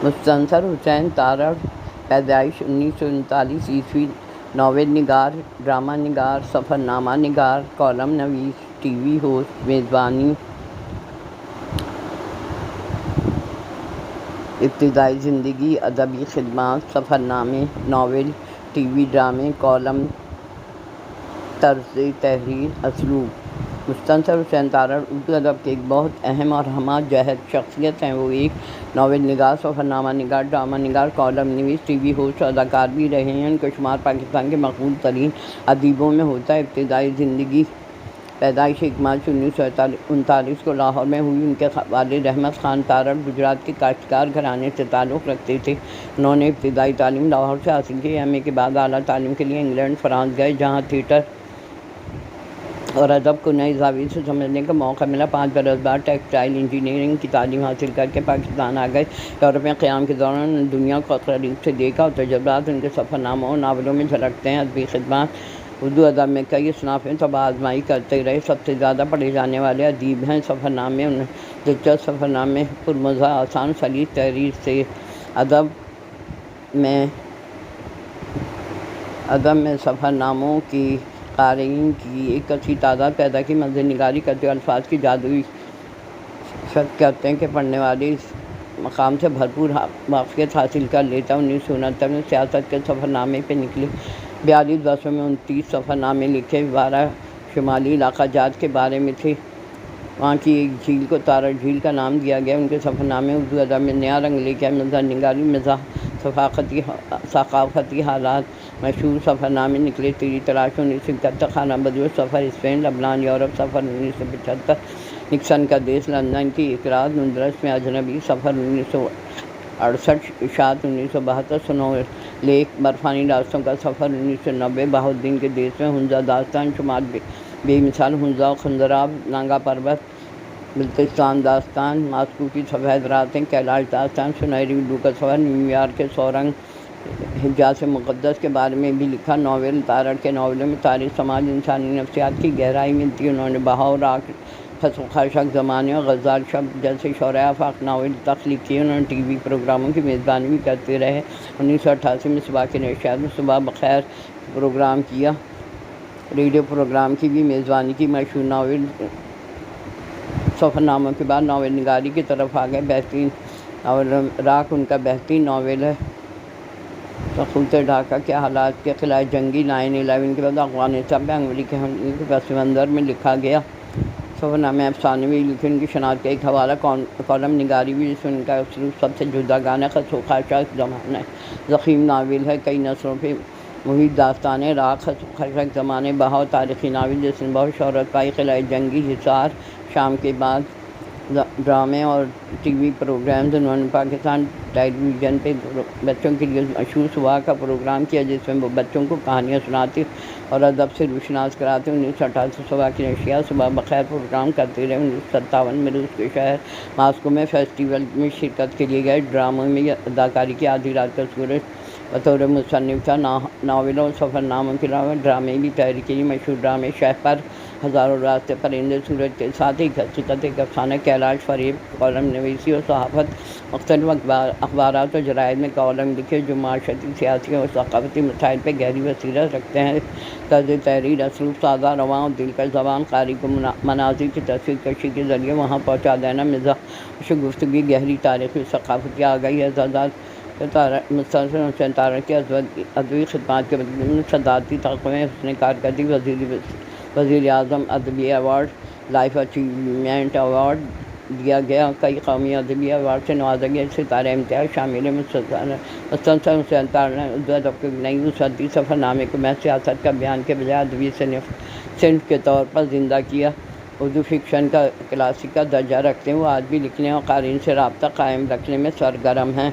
مستنصر حسین تارڑ، پیدائش 1939 ناول نگار، ڈرامہ نگار، سفرنامہ نگار، کالم نویس، ٹی وی ہوسٹ، میزبانی۔ ابتدائی زندگی، ادبی خدمات، سفرنامے، ناول، ٹی وی ڈرامے، کالم، طرز تحریر، اسلوب۔ مستنصر حسین تارڑ اردو ادب کے ایک بہت اہم اور ہمہ جہت شخصیت ہیں۔ وہ ایک ناول نگار، سفرنامہ نگار، ڈرامہ نگار، کالم نویس، ٹی وی ہوسٹ اور اداکار بھی رہے ہیں۔ ان کا شمار پاکستان کے مقبول ترین ادیبوں میں ہوتا ہے۔ ابتدائی زندگی، پیدائش 1 مارچ 1939 کو لاہور میں ہوئی۔ ان کے والد رحمت خان تارڑ گجرات کے کاشتکار گھرانے سے تعلق رکھتے تھے۔ انہوں نے ابتدائی تعلیم لاہور سے حاصل کی۔ ایم اے کے بعد اعلیٰ تعلیم کے لیے انگلینڈ، فرانس گئے، جہاں تھیٹر اور ادب کو نئے زاویے سے سمجھنے کا موقع ملا۔ 5 برس بعد ٹیکسٹائل انجینئرنگ کی تعلیم حاصل کر کے پاکستان آ گئے۔ یورپ میں قیام کے دوران انہوں نے دنیا کو قریب سے دیکھا اور تجربات ان کے سفرناموں اور ناولوں میں جھلکتے ہیں۔ ادبی خدمات، اردو ادب میں کئی اصنافیں طب آزمائی کرتے رہے۔ سب سے زیادہ پڑھے جانے والے ادیب ہیں۔ سفرنامے، انہیں دلچسپ سفرنامے، پرمزہ، آسان سلیس تحریر سے ادب میں سفرناموں کی قارئین کی ایک کثیر تعداد پیدا کی۔ منظر نگاری کرتے ہوئے الفاظ کی جادوئی شک کرتے ہیں کہ پڑھنے والے اس مقام سے بھرپور واقفیت حاصل کر لیتا ہے۔ 1969 میں سیاست کے سفرنامے پہ نکلے۔ 42 برسوں میں 29 سفرنامے لکھے۔ 12 شمالی علاقہ جات کے بارے میں تھے۔ وہاں کی ایک جھیل کو تارڑ جھیل کا نام دیا گیا۔ ان کے سفرنامے اردو ادب میں نیا رنگ لے کے آئے۔ منظر نگاری، مزاح، ثقافتی حالات۔ مشہور سفرنامے نکلے: تیری تلاش 1971، خانہ بدوش سفر، اسپین، لبنان، یورپ سفر 1975، نکسن کا دیس، لندن کی ایک رات، ندرس میں اجنبی سفر 1968، اشاعت 1972، سنو لیک، برفانی راستوں کا سفر 1990، بہاؤالدین کے دیس میں، ہنزا داستان، شمال بے مثال، ہنزا و خنزراب، ناگا پروت، بلتستان داستان، ماسکو کی سفید راتیں، کیلاش داستان، سنہری الو کا سفر، نیویارک کے 100 رنگ، حجاز مقدس کے بارے میں بھی لکھا۔ ناول، تارڑ کے ناولوں میں تاریخ، سماج، انسانی نفسیات کی گہرائی ملتی ہے۔ انہوں نے بہاؤ، راک، خشک زمانے اور غزال شب جیسے شورۂ آفاق ناول تخلیق کیے۔ انہوں نے ٹی وی پروگراموں کی میزبانی بھی کرتے رہے۔ 1988 میں صبح کے نشریات میں صبح بخیر پروگرام کیا۔ ریڈیو پروگرام کی بھی میزبانی کی۔ مشہور ناول سفرناموں کے بعد ناول نگاری کی طرف آ گئے۔ بہترین ناول راک ان کا بہترین ناول ہے۔ سقوط ڈھاکہ کے حالات کے خلاف جنگی، 9/11 کے بعد افغانستان میں امریکی حملے کے پس منظر میں لکھا گیا۔ سفرنامے افسانے بھی لکھے۔ ان کی شناخت کا ایک حوالہ کالم نگاری بھی، جس میں ان کا اسلوب سب سے جداگانہ خشک زمانہ ضخیم ناول ہے۔ کئی نسلوں پہ محیط داستانیں، راک، خشک زمانے، بہاؤ تاریخی ناول جس نے بہت شہرت پائی، خلائی جنگی، حصار، شام کے بعد، ڈرامے اور ٹی وی پروگرامز۔ انہوں نے پاکستان ٹیلی ویژن پہ بچوں کے لیے مشہور صبح کا پروگرام کیا، جس میں وہ بچوں کو کہانیاں سناتے اور ادب سے روشناس کراتے۔ 1988 صبح کی نشریات صبح بخیر پروگرام کرتے رہے۔ 1957 میں روس کے شہر ماسکو میں فیسٹیول میں شرکت کے لیے گئے۔ ڈراموں میں اداکاری کی۔ آدھی رات کا سورج بطور مصنف تھا۔ ناولوں اور سفرناموں کے علاوہ ڈرامے بھی تحریر کیے۔ مشہور ڈرامے شہپر، ہزاروں راستے، پرندے، سورج کے ساتھ، ایک حقیقت ایک افسانہ، کیلاش، فریب، کالم نویسی اور صحافت۔ مختلف اخبارات اور جرائد میں کالم لکھے جو معاشرتی، سیاسی اور ثقافتی مسائل پہ گہری بصیرت رکھتے ہیں۔ طرز تحریر، اسلوب سادہ، رواں اور دلکش زبان، قاری کو مناظر کی تصویر کشی کے ذریعے وہاں پہنچا دینا۔ مزاح، گفتگو، گہری تاریخی ثقافتی آگاہی۔ اعزازات، مستنصر حسین تارڑ کی ادبی خدمات کے بدلے میں صدارتی تقویم، حسن کارکردگی، وزیر اعظم ادبی ایوارڈ، لائف اچیومنٹ ایوارڈ دیا گیا۔ کئی قومی ادبی ایوارڈ سے نوازا گیا۔ ستارہ امتیاز شامل ہیں۔ مستنصر حسین تارڑ نے اردو ادب کی نئی وسعتی سفرنامے کو محض سیاست کا بیان کے بجائے ادبی صنف کے طور پر زندہ کیا۔ اردو فکشن کا کلاسک کا درجہ رکھتے ہیں۔ وہ آج بھی لکھنے اور قارئین سے رابطہ قائم رکھنے میں سرگرم ہیں۔